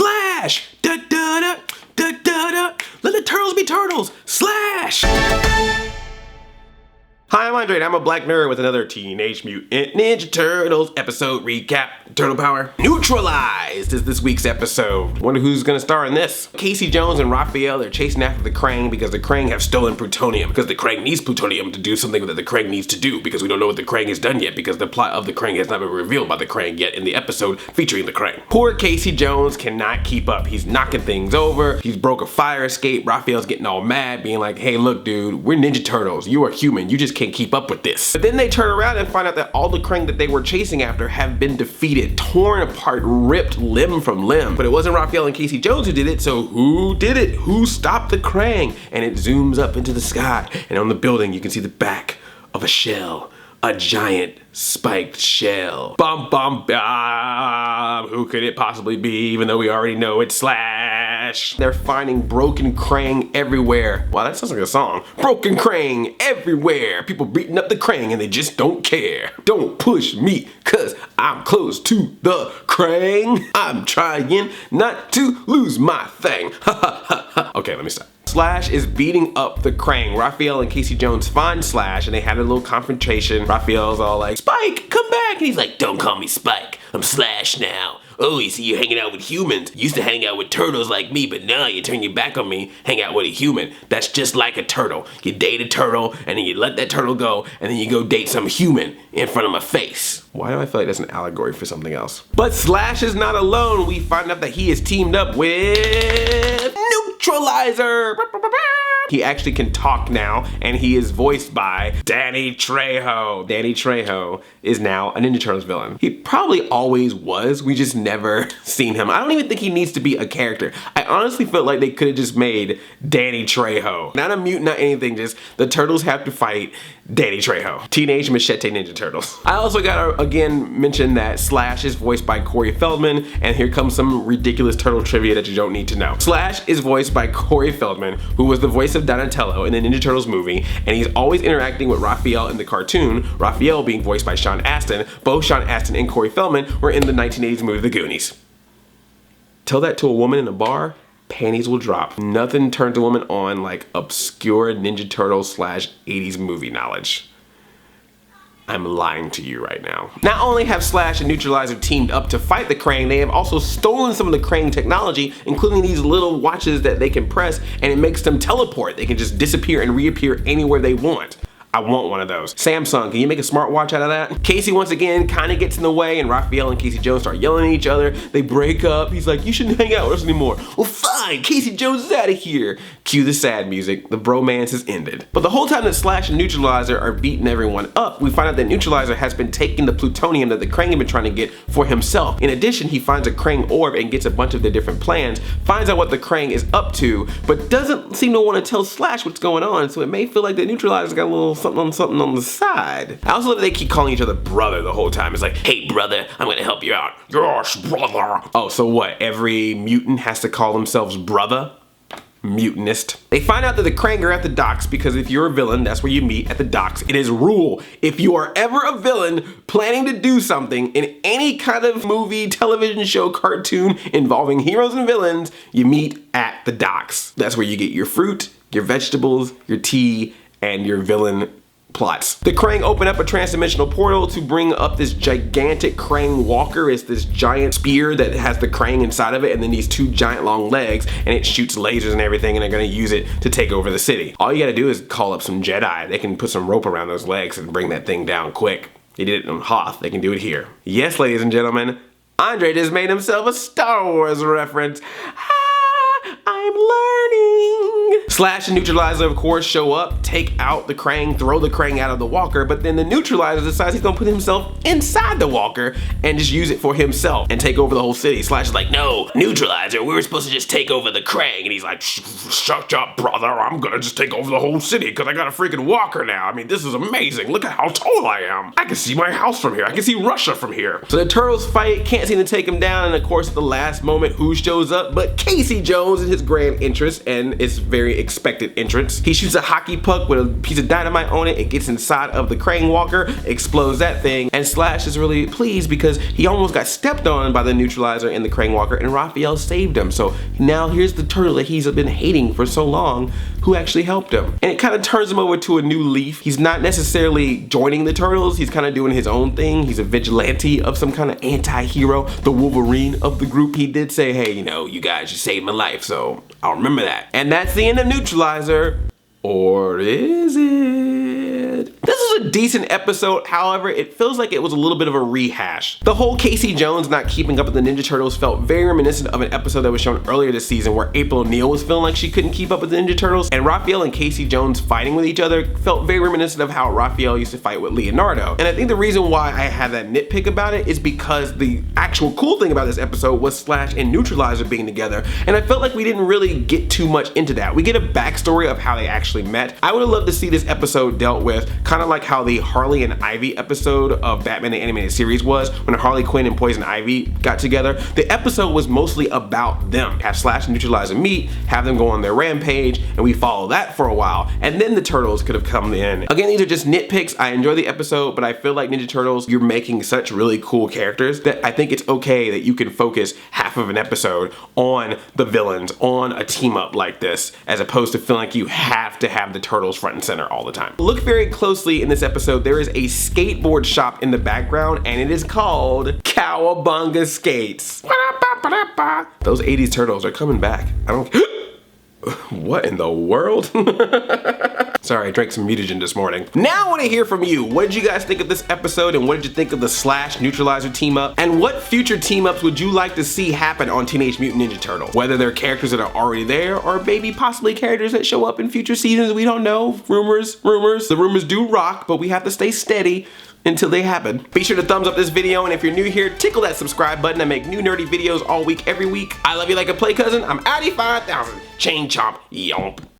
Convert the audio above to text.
Slash! Da da da da da da. Let the turtles be turtles. Slash! Hi, I'm Andre, and I'm a black nerd with another Teenage Mutant Ninja Turtles episode recap. Turtle Power Neutralized is this week's episode. Wonder who's gonna star in this. Casey Jones and Raphael are chasing after the Krang because the Krang have stolen plutonium. Because the Krang needs plutonium to do something that the Krang needs to do. Because we don't know what the Krang has done yet. Because the plot of the Krang has not been revealed by the Krang yet in the episode featuring the Krang. Poor Casey Jones cannot keep up. He's knocking things over. He's broke a fire escape. Raphael's getting all mad, being like, hey, look, dude, we're Ninja Turtles. You are human. You just can't keep up with this. But then they turn around and find out that all the Krang that they were chasing after have been defeated, torn apart, ripped limb from limb. But it wasn't Raphael and Casey Jones who did it, so who did it? Who stopped the Krang? And it zooms up into the sky, and on the building you can see the back of a shell. A giant spiked shell. Bum bum bum. Who could it possibly be, even though we already know it's Slash? They're finding broken Krang everywhere. Wow, that sounds like a song. Broken Krang everywhere. People beating up the Krang and they just don't care. Don't push me, cause I'm close to the Krang. I'm trying not to lose my thing. Okay, let me stop. Slash is beating up the Krang. Raphael and Casey Jones find Slash and they had a little confrontation. Raphael's all like, Spike, come back! And he's like, don't call me Spike. I'm Slash now. Oh, you see you hanging out with humans. You used to hang out with turtles like me, but now you turn your back on me, hang out with a human. That's just like a turtle. You date a turtle, and then you let that turtle go, and then you go date some human in front of my face. Why do I feel like that's an allegory for something else? But Slash is not alone. We find out that he is teamed up with Newtralizer. He actually can talk now, and he is voiced by Danny Trejo. Danny Trejo is now a Ninja Turtles villain. He probably always was, we just never seen him. I don't even think he needs to be a character. I honestly felt like they could have just made Danny Trejo. Not a mutant, not anything, just the turtles have to fight Danny Trejo. Teenage Machete Ninja Turtles. I also gotta again mention that Slash is voiced by Corey Feldman, and here comes some ridiculous turtle trivia that you don't need to know. Slash is voiced by Corey Feldman, who was the voice of Donatello in the Ninja Turtles movie, and he's always interacting with Raphael in the cartoon, Raphael being voiced by Sean Astin. Both Sean Astin and Corey Feldman were in the 1980s movie The Goonies. Tell that to a woman in a bar, panties will drop. Nothing turns a woman on like obscure Ninja Turtles / 80s movie knowledge. I'm lying to you right now. Not only have Slash and Neutralizer teamed up to fight the Krang, they have also stolen some of the Krang technology, including these little watches that they can press, and it makes them teleport. They can just disappear and reappear anywhere they want. I want one of those. Samsung, can you make a smartwatch out of that? Casey once again kind of gets in the way, and Raphael and Casey Jones start yelling at each other. They break up. He's like, you shouldn't hang out with us anymore. Well, fine, Casey Jones is out of here. Cue the sad music. The bromance has ended. But the whole time that Slash and Neutralizer are beating everyone up, we find out that Neutralizer has been taking the plutonium that the Krang have been trying to get for himself. In addition, he finds a Krang orb and gets a bunch of their different plans, finds out what the Krang is up to, but doesn't seem to want to tell Slash what's going on, so it may feel like the Neutralizer got a little something on the side. I also love that they keep calling each other brother the whole time. It's like, hey brother, I'm gonna help you out. Yes, brother. Oh, so what? Every mutant has to call themselves brother? Mutinist. They find out that the Krang are at the docks because if you're a villain, that's where you meet, at the docks. It is rule. If you are ever a villain planning to do something in any kind of movie, television show, cartoon involving heroes and villains, you meet at the docks. That's where you get your fruit, your vegetables, your tea, and your villain plots. The Krang open up a transdimensional portal to bring up this gigantic Krang walker. It's this giant spear that has the Krang inside of it and then these two giant long legs, and it shoots lasers and everything, and they're gonna use it to take over the city. All you gotta do is call up some Jedi. They can put some rope around those legs and bring that thing down quick. They did it on Hoth. They can do it here. Yes, ladies and gentlemen, Andre just made himself a Star Wars reference. I'm learning. Slash and Neutralizer, of course, show up, take out the Krang, throw the Krang out of the walker, but then the Neutralizer decides he's gonna put himself inside the walker and just use it for himself and take over the whole city. Slash is like, no, Neutralizer, we were supposed to just take over the Krang. And he's like, shut up, brother, I'm gonna just take over the whole city because I got a freaking walker now. I mean, this is amazing. Look at how tall I am. I can see my house from here. I can see Russia from here. So the Turtles fight, can't seem to take him down, and of course, at the last moment, who shows up but Casey Jones and his grand interest, and it's very very expected entrance. He shoots a hockey puck with a piece of dynamite on it. It gets inside of the Krang walker, explodes that thing, and Slash is really pleased because he almost got stepped on by the neutralizer in the Krang walker, and Raphael saved him. So now here's the turtle that he's been hating for so long who actually helped him. And it kind of turns him over to a new leaf. He's not necessarily joining the turtles. He's kind of doing his own thing. He's a vigilante of some kind of anti-hero, the Wolverine of the group. He did say, hey, you know, you guys, you saved my life, so I'll remember that. And that's the end of Newtralizer. Or is it? This is a decent episode, however, it feels like it was a little bit of a rehash. The whole Casey Jones not keeping up with the Ninja Turtles felt very reminiscent of an episode that was shown earlier this season where April O'Neil was feeling like she couldn't keep up with the Ninja Turtles, and Raphael and Casey Jones fighting with each other felt very reminiscent of how Raphael used to fight with Leonardo. And I think the reason why I had that nitpick about it is because the actual cool thing about this episode was Slash and Newtralizer being together, and I felt like we didn't really get too much into that. We get a backstory of how they actually met. I would have loved to see this episode dealt with kind of like how the Harley and Ivy episode of Batman the Animated Series was, when Harley Quinn and Poison Ivy got together. The episode was mostly about them. Have Slash and Neutralizer meet, have them go on their rampage, and we follow that for a while, and then the Turtles could have come in. Again, these are just nitpicks. I enjoy the episode, but I feel like Ninja Turtles, you're making such really cool characters that I think it's okay that you can focus half of an episode on the villains, on a team up like this, as opposed to feeling like you have to have the Turtles front and center all the time. Look very closely in this episode. There is a skateboard shop in the background, and it is called Cowabunga Skates. Those 80s Turtles are coming back. I don't. What in the world? Sorry, I drank some mutagen this morning. Now I want to hear from you. What did you guys think of this episode, and what did you think of the Slash Neutralizer team up? And what future team ups would you like to see happen on Teenage Mutant Ninja Turtles? Whether they're characters that are already there, or maybe possibly characters that show up in future seasons, we don't know. Rumors. The rumors do rock, but we have to stay steady until they happen. Be sure to thumbs up this video, and if you're new here, tickle that subscribe button. I make new nerdy videos all week, every week. I love you like a play cousin. I'm Addy 5000. Chain chomp, yomp.